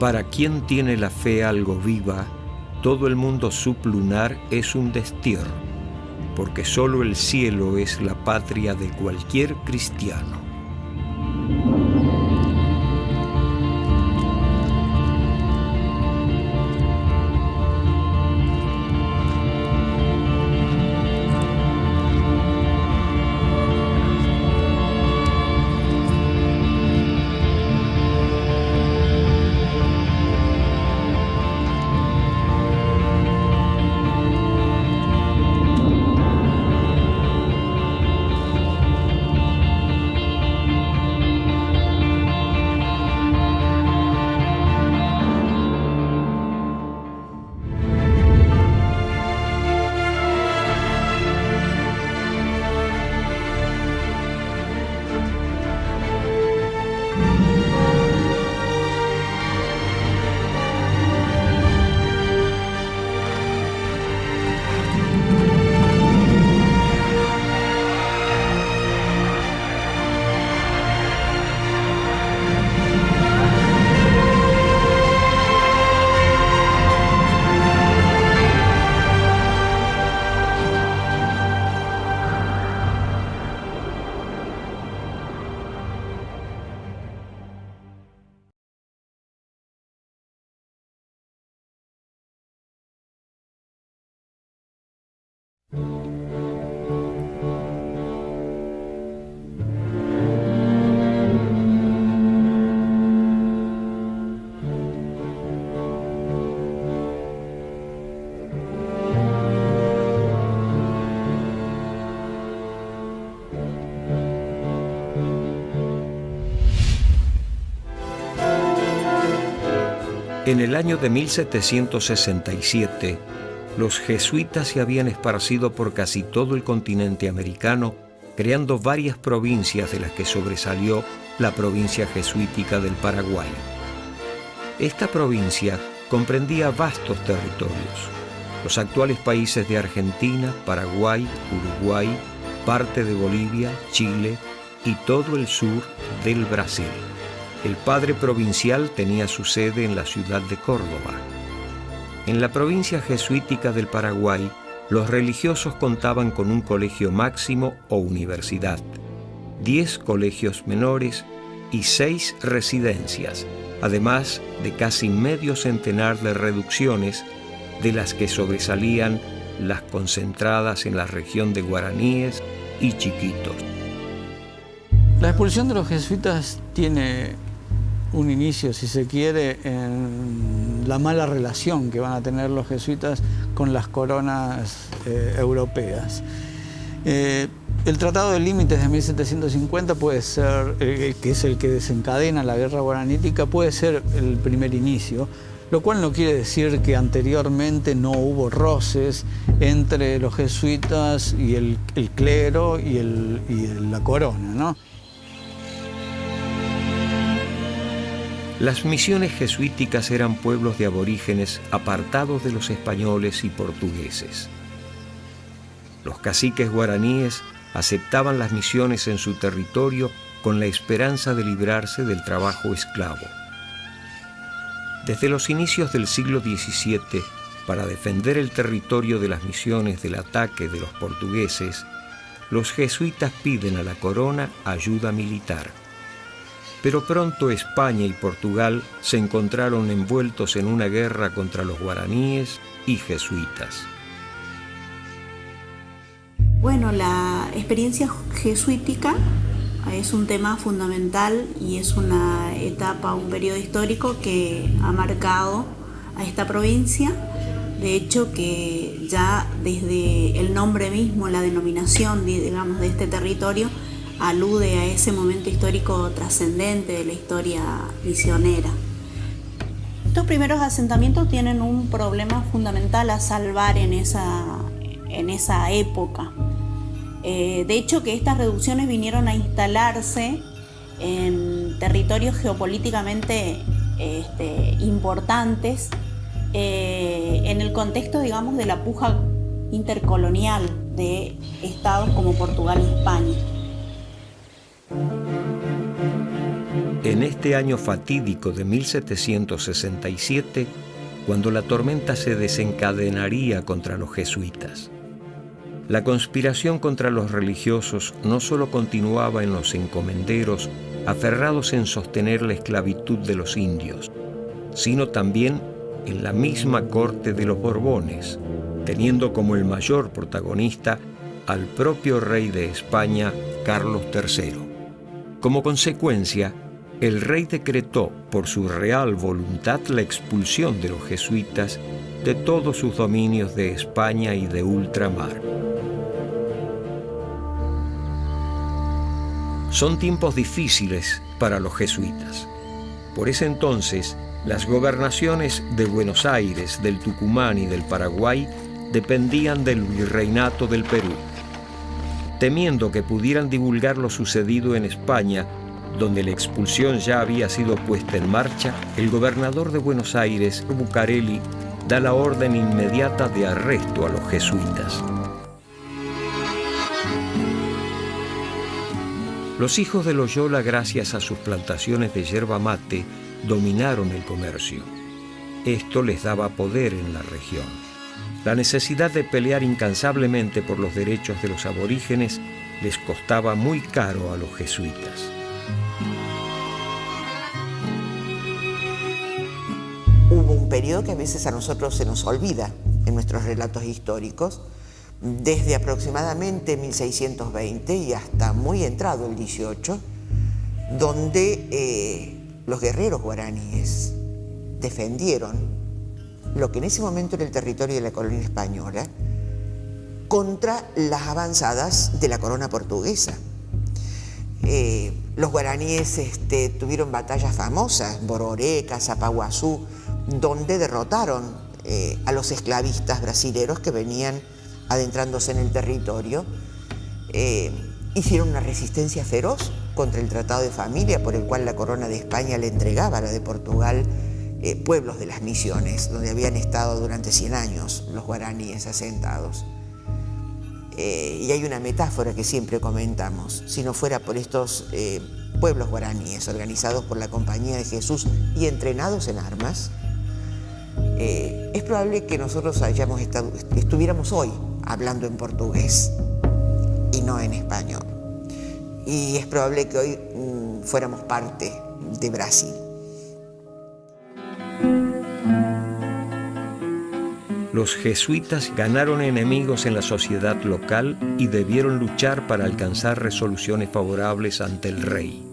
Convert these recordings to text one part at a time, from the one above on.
Para quien tiene la fe algo viva, todo el mundo sublunar es un destierro, porque solo el cielo es la patria de cualquier cristiano. En el año de 1767, los jesuitas se habían esparcido por casi todo el continente americano, creando varias provincias, de las que sobresalió la provincia jesuítica del Paraguay. Esta provincia comprendía vastos territorios: los actuales países de Argentina, Paraguay, Uruguay, parte de Bolivia, Chile y todo el sur del Brasil. El padre provincial tenía su sede en la ciudad de Córdoba. En la provincia jesuítica del Paraguay, los religiosos contaban con un colegio máximo o universidad, 10 colegios menores y 6 residencias, además de casi medio centenar de reducciones, de las que sobresalían las concentradas en la región de guaraníes y chiquitos. La expulsión de los jesuitas tiene un inicio, si se quiere, en la mala relación que van a tener los jesuitas con las coronas europeas. El Tratado de Límites de 1750 puede ser, que es el que desencadena la guerra guaranítica, puede ser el primer inicio, lo cual no quiere decir que anteriormente no hubo roces entre los jesuitas y el clero y la corona, ¿no? Las misiones jesuíticas eran pueblos de aborígenes apartados de los españoles y portugueses. Los caciques guaraníes aceptaban las misiones en su territorio con la esperanza de librarse del trabajo esclavo. Desde los inicios del siglo XVII, para defender el territorio de las misiones del ataque de los portugueses, los jesuitas piden a la corona ayuda militar. Pero pronto España y Portugal se encontraron envueltos en una guerra contra los guaraníes y jesuitas. Bueno, la experiencia jesuítica es un tema fundamental y es una etapa, un periodo histórico que ha marcado a esta provincia. De hecho, que ya desde el nombre mismo, la denominación, digamos, de este territorio, alude a ese momento histórico trascendente de la historia misionera. Estos primeros asentamientos tienen un problema fundamental a salvar en esa época. De hecho, que estas reducciones vinieron a instalarse en territorios geopolíticamente importantes, en el contexto, digamos, de la puja intercolonial de estados como Portugal y España. En en este año fatídico de 1767, cuando la tormenta se desencadenaría contra los jesuitas. La conspiración contra los religiosos no solo continuaba en los encomenderos, aferrados en sostener la esclavitud de los indios, sino también en la misma corte de los Borbones, teniendo como el mayor protagonista al propio rey de España, Carlos III. Como consecuencia, el rey decretó por su real voluntad la expulsión de los jesuitas de todos sus dominios de España y de ultramar. Son tiempos difíciles para los jesuitas. Por ese entonces, las gobernaciones de Buenos Aires, del Tucumán y del Paraguay dependían del virreinato del Perú. Temiendo que pudieran divulgar lo sucedido en España, donde la expulsión ya había sido puesta en marcha, el gobernador de Buenos Aires, Bucareli, da la orden inmediata de arresto a los jesuitas. Los hijos de Loyola, gracias a sus plantaciones de yerba mate, dominaron el comercio. Esto les daba poder en la región. La necesidad de pelear incansablemente por los derechos de los aborígenes les costaba muy caro a los jesuitas. Hubo un periodo que a veces a nosotros se nos olvida en nuestros relatos históricos, desde aproximadamente 1620 y hasta muy entrado el 18, donde los guerreros guaraníes defendieron lo que en ese momento era el territorio de la colonia española contra las avanzadas de la corona portuguesa. Los guaraníes tuvieron batallas famosas, Bororeca, Zapaguazú, donde derrotaron a los esclavistas brasileros que venían adentrándose en el territorio. Hicieron una resistencia feroz contra el Tratado de Familia, por el cual la corona de España le entregaba a la de Portugal pueblos de las misiones, donde habían estado durante 100 años los guaraníes asentados. Y hay una metáfora que siempre comentamos: si no fuera por estos pueblos guaraníes organizados por la Compañía de Jesús y entrenados en armas, es probable que nosotros estuviéramos hoy hablando en portugués y no en español. Y es probable que hoy fuéramos parte de Brasil. Los jesuitas ganaron enemigos en la sociedad local y debieron luchar para alcanzar resoluciones favorables ante el rey.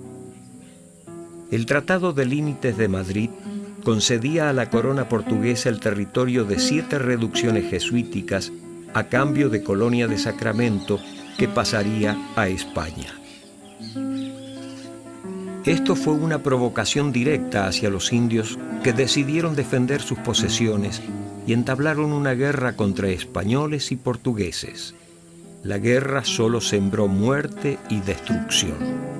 El Tratado de Límites de Madrid concedía a la corona portuguesa el territorio de 7 reducciones jesuíticas a cambio de Colonia de Sacramento, que pasaría a España. Esto fue una provocación directa hacia los indios, que decidieron defender sus posesiones y entablaron una guerra contra españoles y portugueses. La guerra solo sembró muerte y destrucción.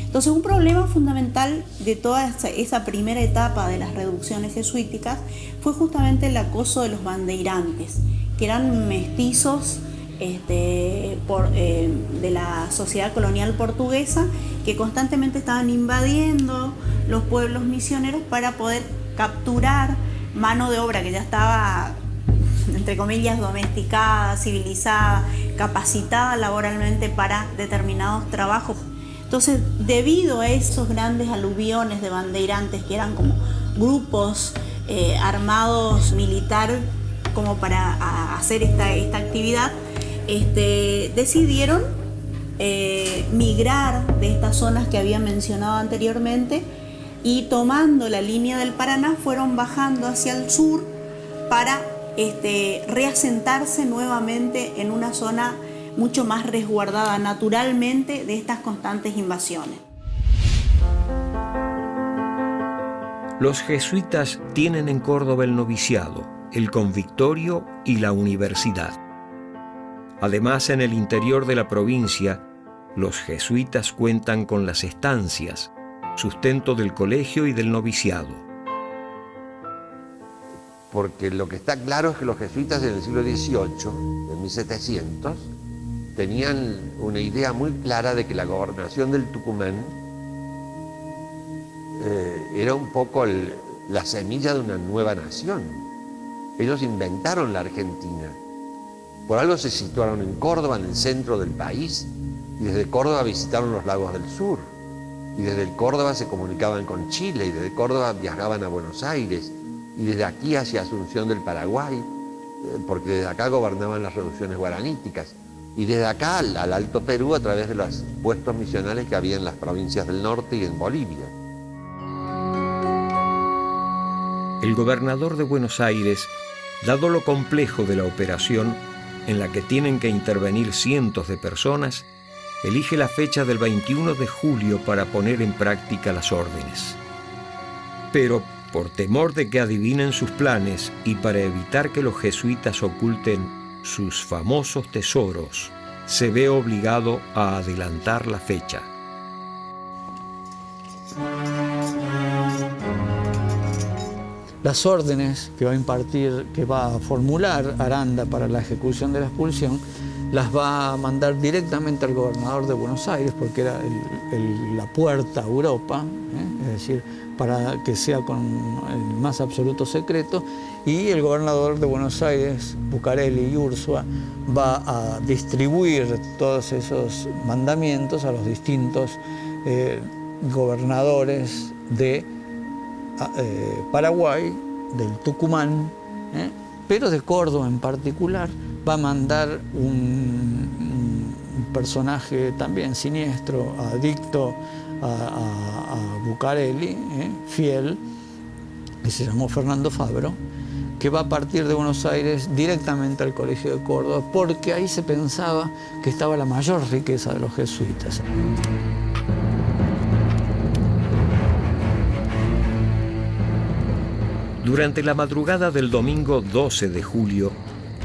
Entonces, un problema fundamental de toda esa primera etapa de las reducciones jesuíticas fue justamente el acoso de los bandeirantes, que eran mestizos de la sociedad colonial portuguesa, que constantemente estaban invadiendo los pueblos misioneros para poder capturar mano de obra que ya estaba, entre comillas, domesticada, civilizada, capacitada laboralmente para determinados trabajos. Entonces, debido a esos grandes aluviones de bandeirantes, que eran como grupos armados militar como para hacer esta actividad, decidieron migrar de estas zonas que había mencionado anteriormente, y tomando la línea del Paraná fueron bajando hacia el sur para reasentarse nuevamente en una zona mucho más resguardada naturalmente de estas constantes invasiones. Los jesuitas tienen en Córdoba el noviciado, el convictorio y la universidad. Además, en el interior de la provincia, los jesuitas cuentan con las estancias, sustento del colegio y del noviciado. Porque lo que está claro es que los jesuitas en el siglo XVIII, en 1700, tenían una idea muy clara de que la gobernación del Tucumán era un poco la semilla de una nueva nación. Ellos inventaron la Argentina. Por algo se situaron en Córdoba, en el centro del país, y desde Córdoba visitaron los lagos del sur. Y desde Córdoba se comunicaban con Chile, y desde Córdoba viajaban a Buenos Aires, y desde aquí hacia Asunción del Paraguay, porque desde acá gobernaban las reducciones guaraníticas, y desde acá al Alto Perú a través de los puestos misionales que había en las provincias del norte y en Bolivia. El gobernador de Buenos Aires, dado lo complejo de la operación, en la que tienen que intervenir cientos de personas, elige la fecha del 21 de julio para poner en práctica las órdenes. Pero, por temor de que adivinen sus planes y para evitar que los jesuitas oculten sus famosos tesoros, se ve obligado a adelantar la fecha. Las órdenes que va a impartir, que va a formular Aranda para la ejecución de la expulsión, las va a mandar directamente al gobernador de Buenos Aires, porque era la puerta a Europa, es decir, para que sea con el más absoluto secreto, y el gobernador de Buenos Aires, Bucareli y Ursúa, va a distribuir todos esos mandamientos a los distintos gobernadores de Paraguay, del Tucumán, pero de Córdoba en particular. Va a mandar un personaje también siniestro, adicto a Bucareli, fiel, que se llamó Fernando Fabro, que va a partir de Buenos Aires directamente al Colegio de Córdoba, porque ahí se pensaba que estaba la mayor riqueza de los jesuitas. Durante la madrugada del domingo 12 de julio,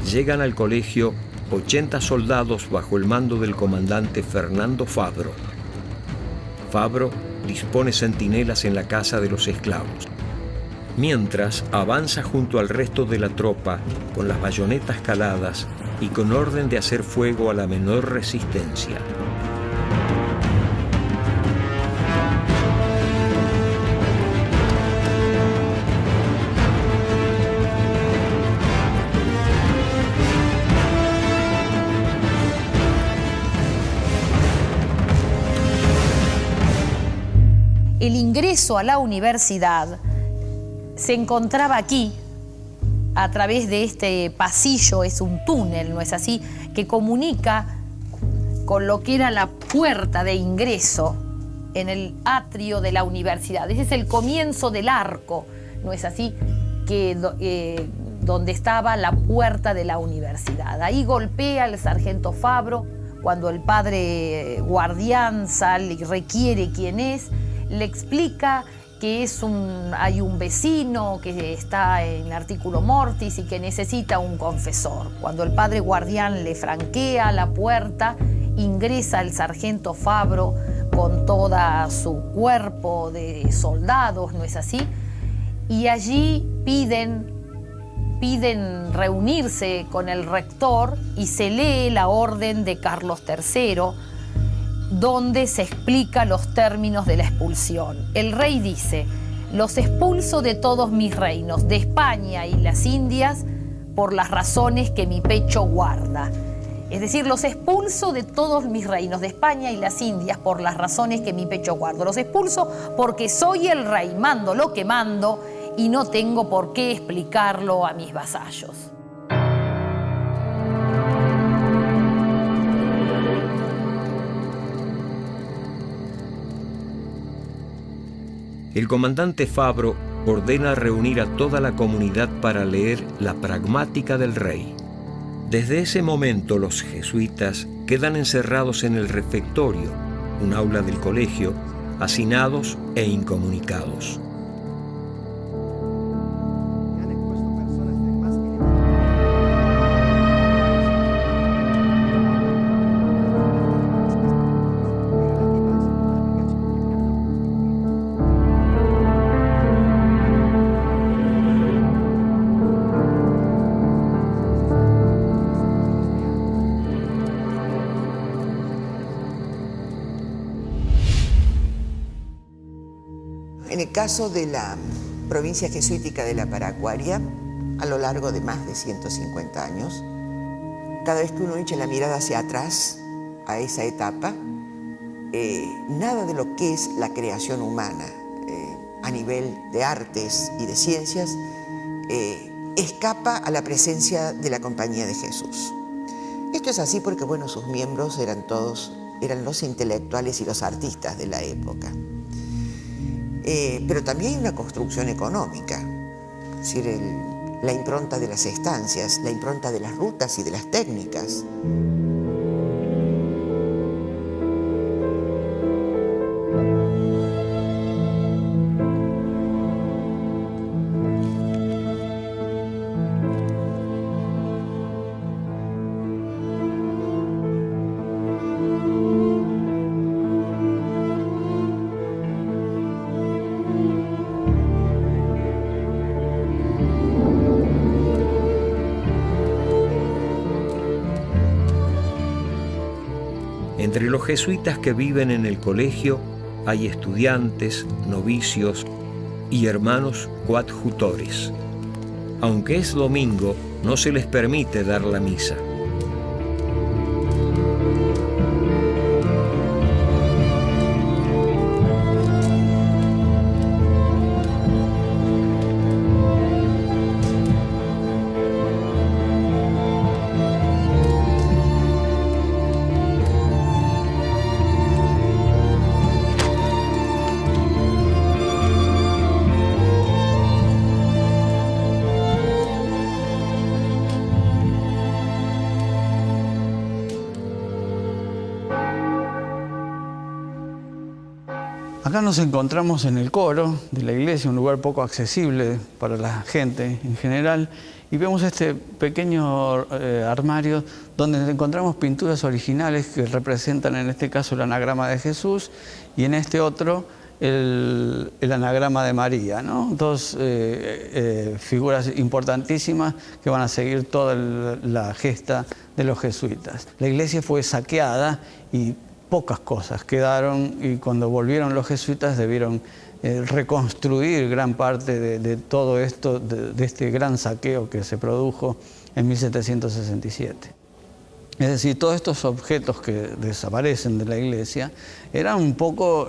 llegan al colegio 80 soldados bajo el mando del comandante Fernando Fabro. Fabro dispone centinelas en la casa de los esclavos. Mientras, avanza junto al resto de la tropa con las bayonetas caladas y con orden de hacer fuego a la menor resistencia. El ingreso a la universidad se encontraba aquí, a través de este pasillo, es un túnel, ¿no es así?, que comunica con lo que era la puerta de ingreso en el atrio de la universidad. Ese es el comienzo del arco, ¿no es así?, donde estaba la puerta de la universidad. Ahí golpea el sargento Fabro cuando el padre guardián sale y requiere quién es. Le explica que hay un vecino que está en artículo mortis y que necesita un confesor. Cuando el padre guardián le franquea la puerta, ingresa el sargento Fabro con todo su cuerpo de soldados, ¿no es así? Y allí piden reunirse con el rector y se lee la orden de Carlos III, donde se explica los términos de la expulsión. El rey dice: los expulso de todos mis reinos, de España y las Indias, por las razones que mi pecho guarda. Es decir, los expulso de todos mis reinos, de España y las Indias, por las razones que mi pecho guardo. Los expulso porque soy el rey, mando lo que mando y no tengo por qué explicarlo a mis vasallos. El comandante Fabro ordena reunir a toda la comunidad para leer la pragmática del rey. Desde ese momento los jesuitas quedan encerrados en el refectorio, un aula del colegio, hacinados e incomunicados. en el caso de la provincia jesuítica de la Paraguaria, a lo largo de más de 150 años, cada vez que uno echa la mirada hacia atrás a esa etapa, nada de lo que es la creación humana a nivel de artes y de ciencias escapa a la presencia de la Compañía de Jesús. Esto es así porque, bueno, sus miembros eran los intelectuales y los artistas de la época. Pero también hay una construcción económica, es decir, la impronta de las estancias, la impronta de las rutas y de las técnicas. Entre los jesuitas que viven en el colegio hay estudiantes, novicios y hermanos coadjutores. Aunque es domingo, no se les permite dar la misa. Acá nos encontramos en el coro de la iglesia, un lugar poco accesible para la gente en general, y vemos este pequeño armario donde encontramos pinturas originales que representan en este caso el anagrama de Jesús y en este otro el anagrama de María, ¿no? Dos figuras importantísimas que van a seguir toda la gesta de los jesuitas. La iglesia fue saqueada y pocas cosas quedaron, y cuando volvieron los jesuitas debieron reconstruir gran parte de todo esto, de este gran saqueo que se produjo en 1767. Es decir, todos estos objetos que desaparecen de la iglesia eran un poco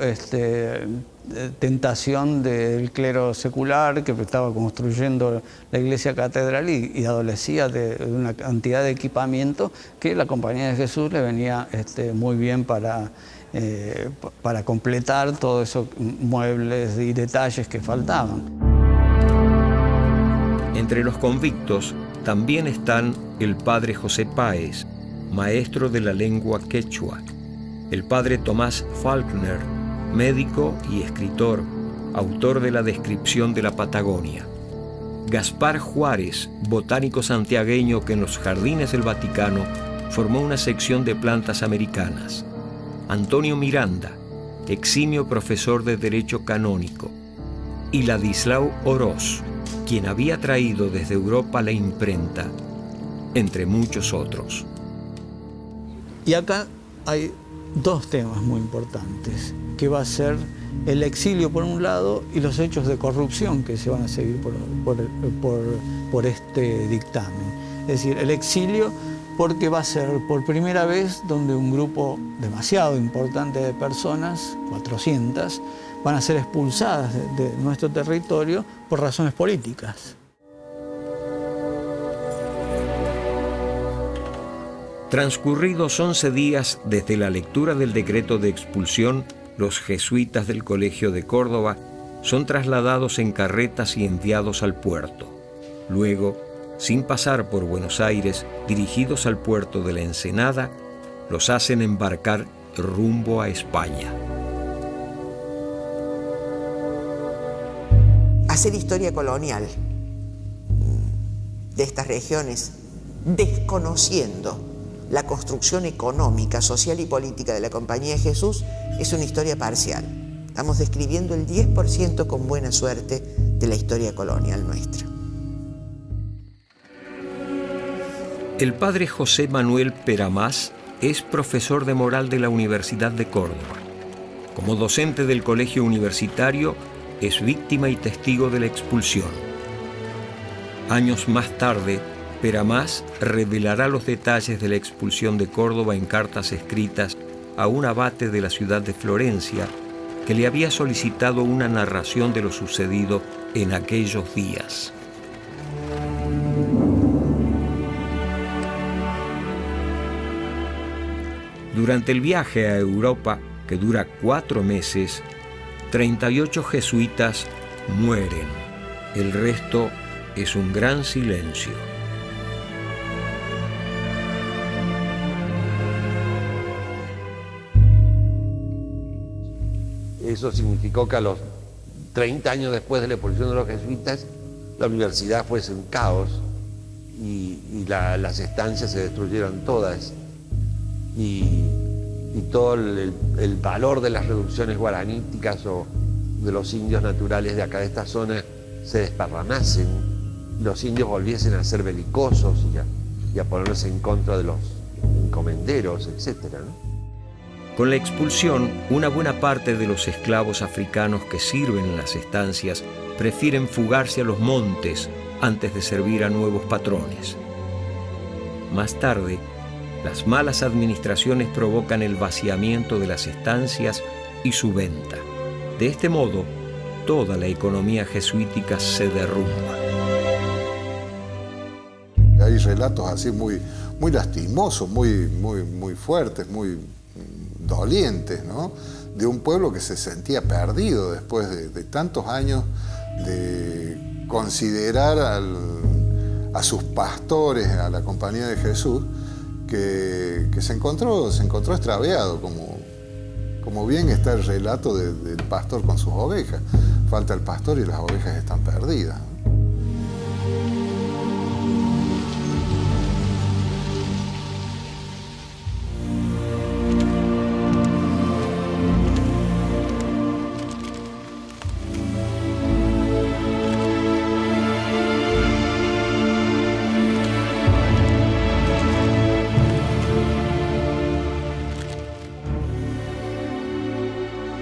tentación del clero secular que estaba construyendo la iglesia catedral y adolecía de una cantidad de equipamiento que la Compañía de Jesús le venía muy bien para completar todos esos muebles y detalles que faltaban. Entre los convictos también están el padre José Páez, maestro de la lengua quechua, el padre Tomás Faulkner, médico y escritor, autor de la descripción de la Patagonia, Gaspar Juárez, botánico santiagueño que en los jardines del Vaticano formó una sección de plantas americanas, Antonio Miranda, eximio profesor de Derecho Canónico, y Ladislao Oroz, quien había traído desde Europa la imprenta, entre muchos otros. Y acá hay dos temas muy importantes, que va a ser el exilio por un lado y los hechos de corrupción que se van a seguir por este dictamen. Es decir, el exilio porque va a ser por primera vez donde un grupo demasiado importante de personas, 400, van a ser expulsadas de nuestro territorio por razones políticas. Transcurridos 11 días desde la lectura del decreto de expulsión, los jesuitas del Colegio de Córdoba son trasladados en carretas y enviados al puerto. Luego, sin pasar por Buenos Aires, dirigidos al puerto de la Ensenada, los hacen embarcar rumbo a España. Hacer historia colonial de estas regiones, desconociendo la construcción económica, social y política de la Compañía de Jesús, es una historia parcial. Estamos describiendo el 10% con buena suerte de la historia colonial nuestra. El padre José Manuel Peramás es profesor de moral de la Universidad de Córdoba. Como docente del colegio universitario, es víctima y testigo de la expulsión. Años más tarde, Peramás revelará los detalles de la expulsión de Córdoba en cartas escritas a un abate de la ciudad de Florencia, que le había solicitado una narración de lo sucedido en aquellos días. Durante el viaje a Europa, que dura 4 meses, 38 jesuitas mueren. El resto es un gran silencio. Eso significó que a los 30 años después de la expulsión de los jesuitas, la universidad fuese un caos y las estancias se destruyeron todas. Y todo el valor de las reducciones guaraníticas o de los indios naturales de acá de esta zona se desparramasen, los indios volviesen a ser belicosos y a ponerse en contra de los encomenderos, etc., ¿no? Con la expulsión, una buena parte de los esclavos africanos que sirven en las estancias prefieren fugarse a los montes antes de servir a nuevos patrones. Más tarde, las malas administraciones provocan el vaciamiento de las estancias y su venta. De este modo, toda la economía jesuítica se derrumba. Hay relatos así muy lastimosos, muy fuertes, muy dolientes, ¿no? De un pueblo que se sentía perdido después de tantos años de considerar a sus pastores, a la compañía de Jesús, que se encontró extraviado, como bien está el relato del pastor con sus ovejas. Falta el pastor y las ovejas están perdidas.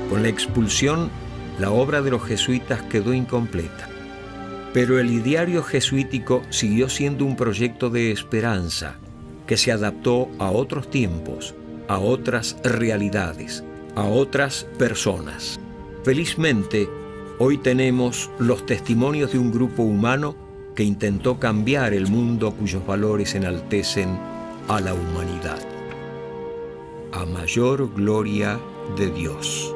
Con la expulsión, la obra de los jesuitas quedó incompleta. Pero el ideario jesuítico siguió siendo un proyecto de esperanza que se adaptó a otros tiempos, a otras realidades, a otras personas. Felizmente, hoy tenemos los testimonios de un grupo humano que intentó cambiar el mundo cuyos valores enaltecen a la humanidad. A mayor gloria de Dios.